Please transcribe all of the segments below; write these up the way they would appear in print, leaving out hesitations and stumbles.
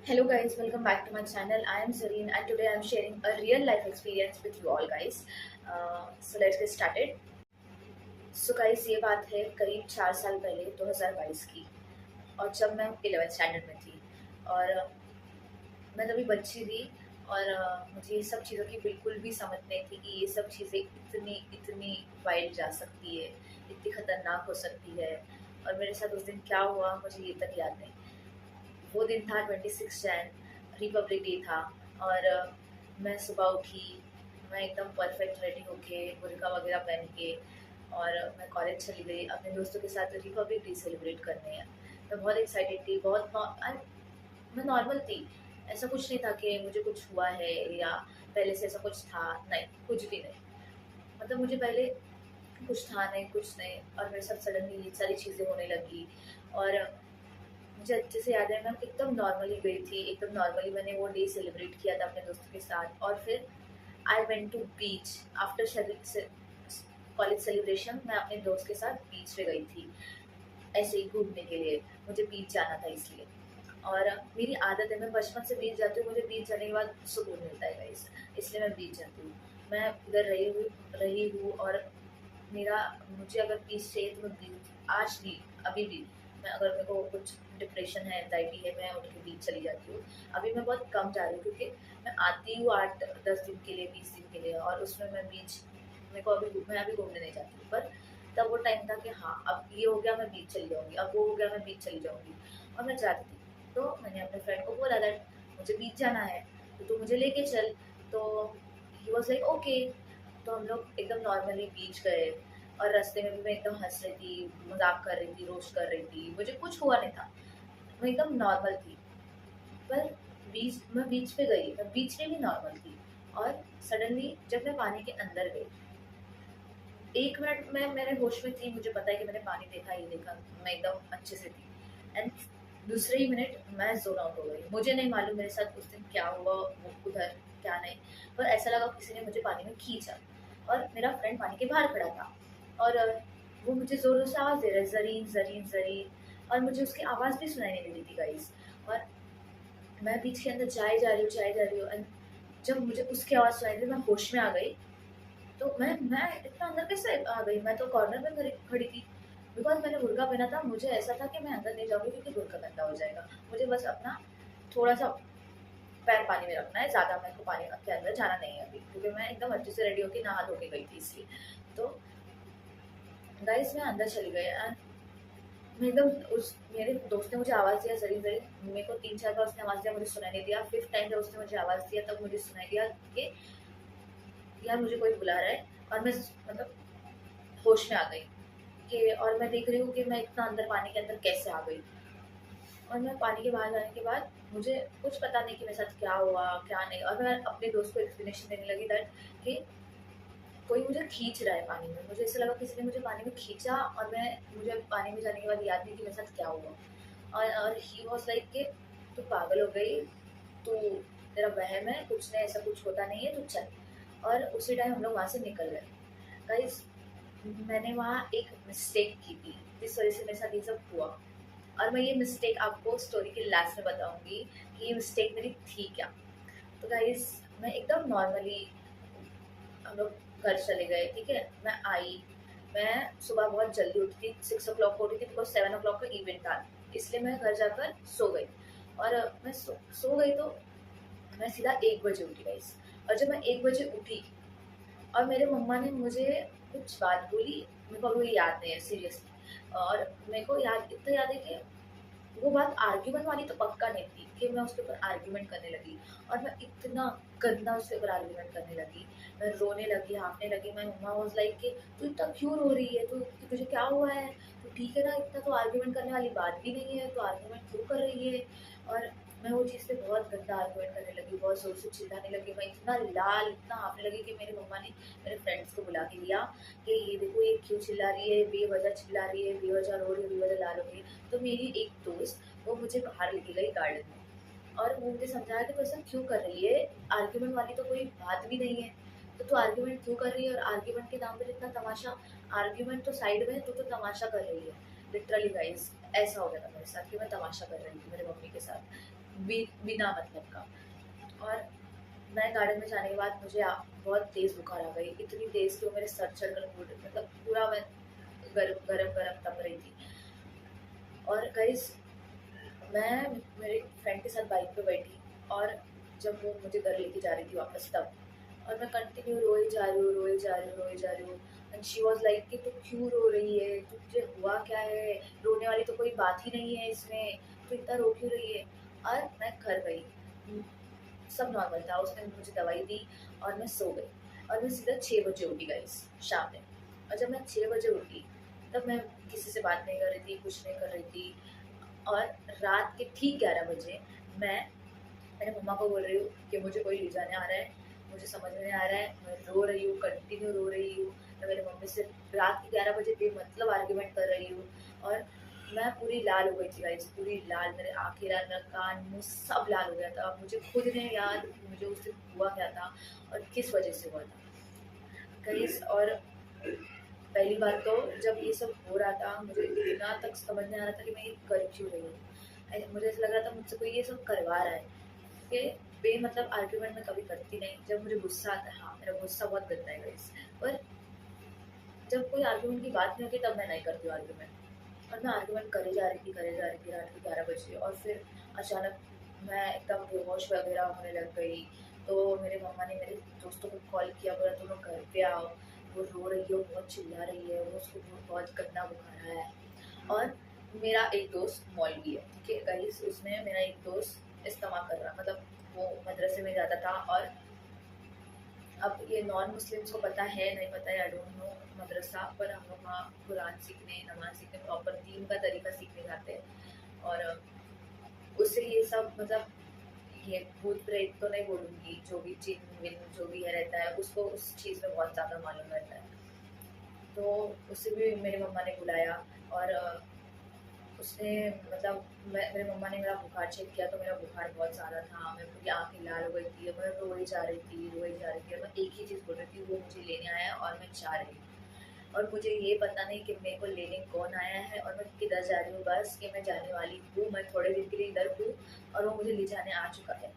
Hello guys, welcome back to my channel. I am Zareen and today I am sharing a real life experience with you all guys. So let's get started. So guys, ये बात है करीब 4 साल पहले 2022 की, और जब मैं 11th स्टैंडर्ड में थी। और मैं तभी बच्ची थी। और मुझे ये सब चीज़ों की बिल्कुल भी समझ नहीं थी कि ये सब चीज़ें इतनी इतनी वाइल्ड जा सकती है, इतनी खतरनाक हो सकती है। और मेरे साथ उस दिन क्या हुआ मुझे ये तक याद नहीं। वो दिन था 26 जैन, रिपब्लिक डे था। और मैं सुबह उठी, मैं एकदम परफेक्ट रेडी होके बुर्का वगैरह पहन के, और मैं कॉलेज चली गई अपने दोस्तों के साथ रिपब्लिक डे सेलिब्रेट करने। मैं बहुत एक्साइटेड थी, मैं नॉर्मल थी। ऐसा कुछ नहीं था कि मुझे कुछ हुआ है या पहले से ऐसा कुछ था, नहीं, कुछ भी नहीं। मतलब मुझे पहले कुछ था नहीं, कुछ नहीं, और मेरे साथ सडनली ये सारी चीज़ें होने लगी। और मुझे अच्छे से याद है, मैं एकदम नॉर्मली गई थी, एकदम नॉर्मली मैंने वो डे सेलिब्रेट किया था अपने दोस्तों के साथ। और फिर I went to beach after college celebration. मैं अपने दोस्त के साथ बीच पे गई थी ऐसे ही घूमने के लिए, मुझे बीच जाना था इसलिए। और मेरी आदत है, मैं बचपन से बीच जाती हूँ, मुझे बीच जाने के बाद सुकून मिलता है गाइस, इसलिए मैं बीच जाती हूँ। मैं उधर रही हूँ। और मेरा मुझे अगर पीस चाहिए तो मैं बीच, आज भी, अभी भी, मैं अगर मेरे को कुछ डिप्रेशन है, एंजाइटी है, मैं उठ के बीच चली जाती हूँ। अभी मैं बहुत कम जा रही हूँ क्योंकि मैं आती हूँ 8-10 दिन के लिए, 20 दिन के लिए, और उसमें मैं बीच, मेरे को अभी मैं अभी घूमने नहीं जाती हूँ। पर तब वो टाइम था कि हाँ, अब ये हो गया मैं बीच चली जाऊँगी, अब वो हो गया मैं बीच चली जाऊँगी, और मैं जाती थी। तो मैंने अपने फ्रेंड को बोला दैट मुझे बीच जाना है, तो तू मुझे लेके चल। तो ही वॉज लाइक ओके। तो हम लोग एकदम नॉर्मली बीच गए, और रास्ते में भी मैं एकदम हंस रही थी, मजाक कर रही थी, रोस्ट कर रही थी, मुझे कुछ हुआ नहीं था, मैं एकदम नॉर्मल थी। पर मैं बीच पे गई, मैं बीच में भी नॉर्मल थी। और सडनली जब मैं पानी के अंदर गई, 1 मिनट में मेरे होश में थी, मुझे पता है कि मैंने पानी देखा, ये देखा, मैं एकदम अच्छे से थी। एंड दूसरे ही मिनट मैं जोन आउट हो गई। मुझे नहीं मालूम मेरे साथ उस दिन क्या हुआ, वो उधर क्या नहीं, पर ऐसा लगा किसी ने मुझे पानी में खींचा। और मेरा फ्रेंड पानी के बाहर खड़ा था, और वो मुझे जोरों से आवाज़ दे रहा है, जरीन जरीन जरीन। और मुझे उसकी आवाज़ भी सुनाई नहीं दे रही थी गाइस। और मैं बीच के अंदर जाए जा रही हूँ। एंड जब मुझे उसकी आवाज़ सुनाई दी, मैं होश में आ गई। तो मैं इतना अंदर कैसे आ गई, मैं तो कॉर्नर में खड़ी खड़ी थी। बिकॉज मैंने बुर्का पहना था, मुझे ऐसा था कि मैं अंदर नहीं जाऊंगी क्योंकि बुर्का गंदा हो जाएगा। मुझे बस अपना थोड़ा सा पैर पानी में रखना है, ज़्यादा मेरे को पानी के अंदर जाना नहीं है अभी, क्योंकि मैं एकदम अच्छे से रेडी होकर नहा धो के गई थी इसलिए। तो गाइस मैं अंदर चली गई, एंड मैं एकदम, उस मेरे दोस्त ने मुझे आवाज़ दिया, जरी जरी। मेरे को 3-4 बार उसने आवाज़ दिया, मुझे सुनाई नहीं दिया। 5th टाइम जब उसने मुझे आवाज़ दिया तब मुझे सुनाई दिया कि यार मुझे कोई बुला रहा है। और मैं मतलब होश में आ गई कि, और मैं देख रही हूँ कि मैं इतना अंदर पानी के अंदर कैसे आ गई। और मैं पानी के बाहर जाने के बाद मुझे कुछ पता नहीं कि मेरे साथ क्या हुआ क्या नहीं। और मैं अपने दोस्त को एक्सप्लेनेशन देने लगी दैट कि कोई मुझे खींच रहा है पानी में, मुझे ऐसा लगा किसी ने मुझे पानी में खींचा। और मुझे पानी में जाने के बाद याद नहीं कि मेरे साथ क्या हुआ। और ही वॉज लाइक कि तू पागल हो गई, तू, तेरा वहम है, कुछ नहीं, ऐसा कुछ होता नहीं है, तू चल। और उसी टाइम हम लोग वहाँ से निकल गए। गाइस मैंने वहाँ एक मिस्टेक की थी, जिस वजह से मेरे साथ ये सब हुआ। और मैं ये मिस्टेक आपको स्टोरी के लास्ट में बताऊंगी कि ये मिस्टेक मेरी थी क्या। तो गाइस मैं एकदम नॉर्मली, हम लोग घर चले गए, ठीक है। मैं सुबह बहुत जल्दी उठी थी, 6 o'clock को उठी थी, बिकॉज 7 o'clock का इवेंट था, इसलिए मैं घर जाकर सो गई। और मैं सो गई तो मैं सीधा 1 बजे उठी गाइस। और जब मैं 1 बजे उठी और मेरे मम्मा ने मुझे कुछ बात बोली, मेरे को अभी याद नहीं है सीरियसली। और मेरे को इतना याद है कि वो बात आर्ग्यूमेंट वाली तो पक्का नहीं थी कि मैं उसके ऊपर आर्ग्यूमेंट करने लगी। और मैं इतना गंदा उसके ऊपर आर्ग्यूमेंट करने लगी, मैं रोने लगी, हाँफने लगी। मैं मम्मा वाज लाइक कि तू इतना क्यों रो रही है, तू तुझे क्या हुआ है, तू ठीक है ना, इतना तो आर्ग्यूमेंट करने वाली बात भी नहीं है, तो आर्ग्यूमेंट क्यों कर रही है। और मैं वो चीज़ पे बहुत गंदा आर्ग्यूमेंट करने लगी, बहुत ज़ोर से चिल्लाने लगी। मैं इतना लाल, इतना हाँफने लगी कि मेरी मम्मा ने मेरे फ्रेंड्स को बुला के लिया कि ये देखो ये क्यों चिल्ला रही है, बेवजह चिल्ला रही है, बेवजह रो रही है, बेवजह लाल हो रही है। तो मेरी एक दोस्त, वो मुझे बाहर लेके गई गार्डन में, और वो मुझे समझाया कि तू ऐसा क्यों कर रही है, आर्ग्यूमेंट वाली तो कोई बात भी नहीं है, तो तू आर्ग्यूमेंट क्यों कर रही है, और आर्ग्यूमेंट के नाम पर इतना तमाशा, आर्ग्यूमेंट तो साइड में, तू तो तमाशा कर रही है। लिटरली गाइस ऐसा हो गया था मेरे साथ कि मैं तमाशा कर रही थी मेरे मम्मी के साथ। बिना मतलब का। और मैं गार्डन में जाने के बाद मुझे बहुत तेज़ बुखार आ गई, इतनी तेज़ कि वो मेरे सर चढ़कर मतलब पूरा मैं गरम गरम गरम तप रही थी। और गाइस मैं मेरे फ्रेंड के साथ बाइक पे बैठी, और जब वो मुझे घर लेके जा रही थी वापस तब, और मैं कंटिन्यू रोई जा रही हूँ, रोई जा रही हूँ, रोई जा रही हूँ। एंड शी वाज़ लाइक कि तू क्यों रो रही है? तुझे हुआ क्या है? रोने वाली तो कोई बात ही नहीं है इसमें, तू इतना रो क्यों रही है? और मैं घर गई। सब नॉर्मल था, उसने मुझे दवाई दी और मैं सो गई। और मैं सीधा 6 बजे उठी गाइस शाम में। और जब मैं 6 बजे उठी तब मैं किसी से बात नहीं कर रही थी, कुछ नहीं कर रही थी। और रात के ठीक 11 बजे मैं मेरे मम्मा को बोल रही हूँ कि मुझे कोई ले जाने आ रहा है, मुझे समझ में नहीं आ रहा है, मैं रो रही हूँ, कंटिन्यू रो रही हूँ। मैं मेरी मम्मी से रात के 11 बजे बेमतलब आर्ग्यूमेंट कर रही हूँ। और मैं पूरी लाल हो गई थी गाइस, पूरी लाल, मेरे आँखें लाल, मेरा कान मुँह सब लाल हो गया था। मुझे खुद नहीं याद कि मुझे उस दिन हुआ क्या था और किस वजह से हुआ था गाइस। और पहली बात तो जब ये सब हो रहा था मुझे इतना तक समझ नहीं आ रहा था कि मैं ये कर क्यों रही हूँ। मुझे ऐसा लग रहा था मुझसे कोई ये सब करवा रहा है। कि बेमतलब आर्ग्यूमेंट मैं कभी करती नहीं, जब मुझे गुस्सा आता है, हाँ मेरा गुस्सा बहुत गंदा है गाइस, पर जब कोई आर्ग्यूमेंट की बात नहीं होती तब मैं नहीं करती हूँ आर्ग्यूमेंट। और मैं आर्ग्यूमेंट करे जा रही थी, करे जा रही थी रात के 11 बजे, और फिर अचानक मैं एकदम बेहोश वगैरह होने लग गई। तो मेरे मम्मा ने मेरे दोस्तों को कॉल किया, बोला तुम लोग घर पे आओ, वो रो रही है, वो बहुत चिल्ला रही है, वो उसको बहुत गंदा बुखार है। और मेरा एक दोस्त मौलवी है, ठीक है गाइस, उसमें मेरा एक दोस्त इस्तेमाल कर रहा, मतलब वो मदरसे में जाता था। और अब ये नॉन मुस्लिम्स को पता है नहीं पता है, आई डोंट नो, मदरसा पर हम लोग वहाँ कुरान सीखने, नमाज सीखने, प्रॉपर दीन का तरीका सीखने जाते हैं। और उससे ये सब मतलब ये भूत प्रेत तो नहीं बोलूँगी, जो भी जिन विन जो भी है रहता है उसको उस चीज़ में बहुत ज़्यादा मालूम रहता है। तो उससे भी मेरी मम्मा ने बुलाया। और उसने मतलब मेरे मम्मा ने मेरा बुखार चेक किया तो मेरा बुखार बहुत ज़्यादा था, मैं पूरी आँखें लाल हो गई थी, मैं रोई जा रही थी, रोई जा रही थी। और मैं एक ही चीज़ बोल रही थी, वो मुझे लेने आया और मैं जा रही हूँ। और मुझे ये पता नहीं कि मेरे को लेने कौन आया है और मैं किधर जा रही हूँ, बस कि मैं जाने वाली हूँ, मैं थोड़े दिन के लिए इधर हूँ और वो मुझे ले जाने आ चुका है।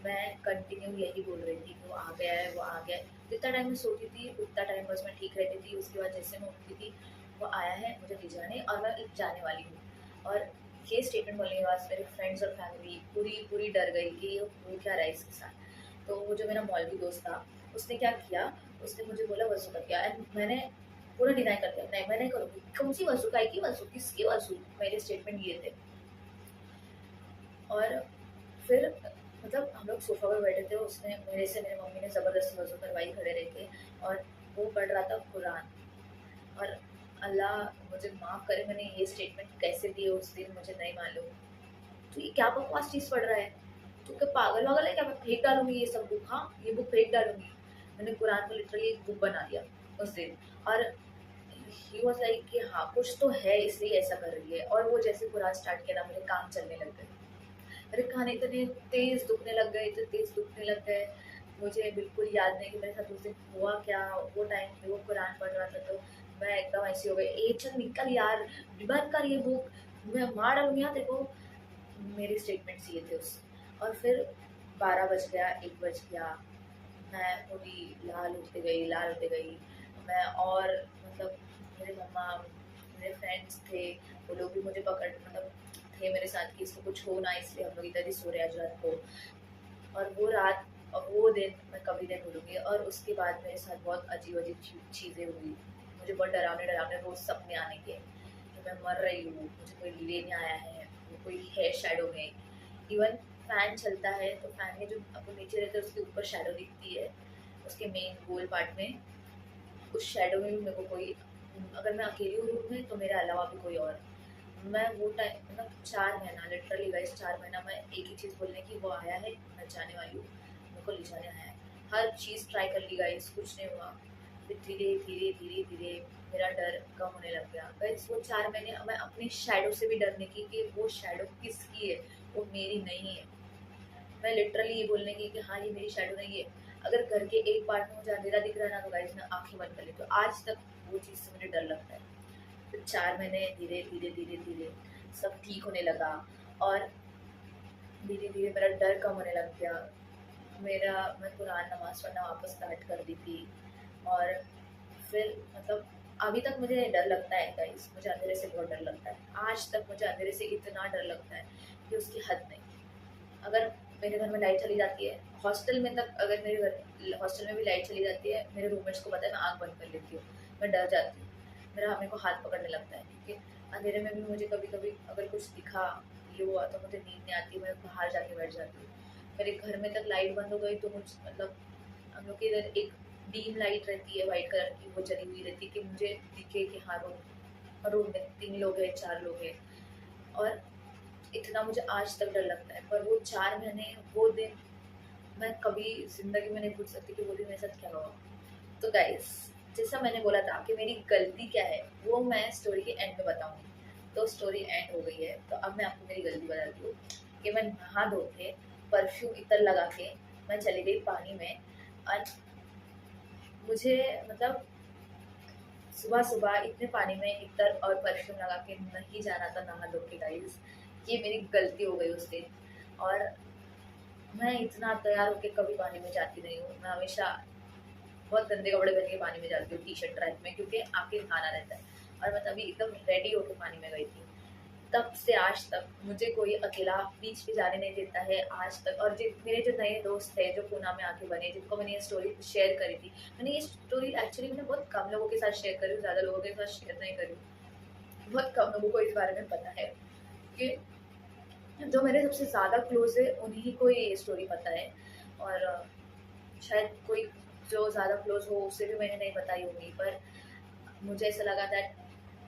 मैं कंटिन्यू यही बोल रही थी कि वो आ गया है, वो आ गया है। जितना टाइम मैं सोती थी उतना टाइम बस मैं ठीक रहती थी, उसके बाद जैसे मैं उठती थी वो आया है मुझे ले जाने और मैं जाने वाली हूँ। और ये स्टेटमेंट बोलने के बाद मेरे फ्रेंड्स और फैमिली पूरी पूरी डर गई कि ये हो क्या रहा है इसके साथ। तो वो जो मेरा मौलवी दोस्त था उसने क्या किया, उसने मुझे बोला वज़ू कर दिया, एंड मैंने पूरा डिनाई कर दिया, नहीं मैं नहीं करूँगी, कौन सी वज़ू, काय की वज़ू, किसकी वज़ू, मेरे स्टेटमेंट ये थे। और फिर मतलब हम लोग सोफ़ा पे बैठे थे, उसने मेरे से मेरी मम्मी ने ज़बरदस्ती वज़ू करवाई खड़े रह के। और वो पढ़ रहा था कुरान। और अल्लाह मुझे माफ़ करे, मैंने ये स्टेटमेंट कैसे दिए उस दिन मुझे नहीं मालूम। तो ये क्या बकवास चीज़ पढ़ रहा है? तू क्या पागल वागल है क्या? मैं फेंक डालूँगी ये सब बुक, हाँ, ये बुक फेंक डालूँगी। मैंने कुरान को लिटरली एक बुक बना दिया उस दिन। और ही वाज़ लाइक कि हाँ, कुछ तो है इसलिए ऐसा कर रही है। और वो जैसे कुरान स्टार्ट किया ना मेरे कान चलने लग गए। मेरे कान इतने तेज़ दुखने लग गए, इतने तेज़ दुखने लग गए। मुझे बिल्कुल याद नहीं कि मेरे साथ उस दिन हुआ क्या? वो टाइम पे वो कुरान पढ़ रहा था तो मैं एकदम ऐसी हो गई, "ए चल निकल यार, बंद कर ये बुक, मैं मार डालूँगी यहाँ तेरे को।" मेरे स्टेटमेंट्स ये थे उस। और फिर 12 बज गया, 1 बज गया, मैं पूरी लाल होते गई, लाल होते गई। मैं और मतलब मेरे मम्मा, मेरे फ्रेंड्स थे, वो लोग भी मुझे पकड़ मतलब थे मेरे साथ कि इसको कुछ हो ना, इसलिए हम लोग इधर ही सो रहे आज रात को। और वो रात और वो दिन मैं कभी नहीं भूलूँगी। और उसके बाद मेरे साथ बहुत अजीब-अजीब चीज़ें हुई। मुझे बहुत डरावने-डरावने रोज़ सपने आने के कि मैं मर रही हूँ, मुझे कोई लेने आया है, वो कोई है शैडो में। इवन फैन चलता है तो फैन में जो अपन नीचे रहते हैं उसके ऊपर शैडो दिखती है, उसके मेन गोल पार्ट में। उस शैडो में भी मेरे को कोई, अगर मैं अकेली हूँ रूम में तो मेरे अलावा भी कोई और। मैं वो टाइम मतलब 4 महीना लिटरली गाइस, 4 महीना मैं एक ही चीज़ बोलने की, वो आया है, मैं जाने वाली हूँ, मेरे को ले जाने आया है। हर चीज़ ट्राई कर ली गाइस, कुछ नहीं हुआ। फिर धीरे-धीरे मेरा डर कम होने लग गया। गाइस वो 4 महीने मैं अपने शैडो से भी डरने की कि वो शैडो किसकी है, वो मेरी नहीं है। मैं लिटरली ये बोलने की कि हाँ, ये मेरी शैडो नहीं है। अगर घर के एक पार्ट में मुझे अंधेरा दिख रहा है ना तो गाइस मैं आँखें बंद कर लेती हूँ। आज तक वो चीज़ से मुझे डर लगता है। फिर 4 महीने धीरे-धीरे सब ठीक होने लगा। और धीरे धीरे मेरा डर कम होने लग गया। मैं कुरान नमाज पढ़ना वापस स्टार्ट कर दी थी। और फिर मतलब अभी तक मुझे डर लगता है गाइस, मुझे अंधेरे से बहुत डर लगता है। आज तक मुझे अंधेरे से इतना डर लगता है कि उसकी हद नहीं। अगर मेरे घर में लाइट चली जाती है, हॉस्टल में तक अगर मेरे घर हॉस्टल में भी लाइट चली जाती है, मेरे रूममेट्स को पता है, मैं आँख बंद कर लेती हूँ। मैं डर जाती हूँ। मेरे को हाथ पकड़ने लगता है, क्योंकि अंधेरे में भी मुझे कभी-कभी अगर कुछ दिखा, ये हुआ, तो मुझे नींद नहीं आती, मैं बाहर जाके बैठ जाती हूँ। मेरे घर में तक लाइट बंद हो गई तो मुझ मतलब हम लोग के इधर एक डीम लाइट रहती है व्हाइट कलर की, वो जली हुई रहती है कि मुझे दिखे कि हाँ रूम रूम में 3 लोग हैं, 4 लोग हैं। और इतना मुझे आज तक डर लगता है। पर वो 4 महीने, वो दिन मैं कभी ज़िंदगी में नहीं भूल सकती कि वो दिन मेरे साथ क्या हुआ। तो गाइस, जैसा मैंने बोला था कि मेरी गलती क्या है, वो मैं स्टोरी के एंड में बताऊँगी। तो स्टोरी एंड हो गई है, तो अब मैं आपको मेरी गलती बताती हूँ कि मैं नहा धो के, परफ्यूम इत्र लगा के मैं चली गई पानी में। और मुझे मतलब सुबह-सुबह इतने पानी में इत्र और परफ्यूम लगा के नहीं जाना था नहा धो के गाइस। ये मेरी गलती हो गई उस दिन। और मैं इतना तैयार होके कभी पानी में जाती नहीं हूँ। मैं हमेशा बहुत गंदे कपड़े पहन के पानी में जाती हूँ, टी-शर्ट ट्रैक में, क्योंकि आके नहाना रहता है। और मैं तभी एकदम रेडी होके पानी में गई थी। तब से आज तक मुझे कोई अकेला बीच पे जाने नहीं देता है आज तक। और मेरे जो नए दोस्त थे जो पूना में आके बने, जिनको मैंने ये स्टोरी शेयर करी थी, मैंने ये स्टोरी एक्चुअली मैंने बहुत कम लोगों के साथ शेयर करी हूँ, ज़्यादा लोगों के साथ शेयर नहीं करी हूँ। बहुत कम लोगों को इस बारे में पता है कि जो मेरे सबसे ज़्यादा क्लोज है उन्हीं को ये स्टोरी पता है। और शायद कोई जो ज़्यादा क्लोज हो उसे भी मैंने नहीं बताई होगी, पर मुझे ऐसा लगा that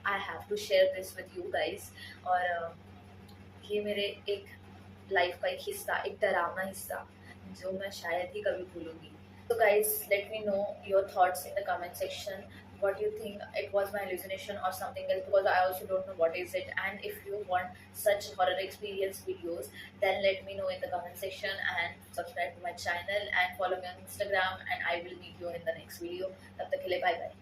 I have to share this with you guys. और ये मेरे एक लाइफ का एक हिस्सा, एक डरावना हिस्सा, जो मैं शायद ही कभी भूलूंगी। So guys, let me know your thoughts in the comment section. What do you think it was my hallucination or something else? Because I also don't know what is it. And if you want such horror experience videos, then let me know in the comment section and subscribe to my channel and follow me on Instagram. And I will meet you in the next video. Tab tak ke liye bye bye.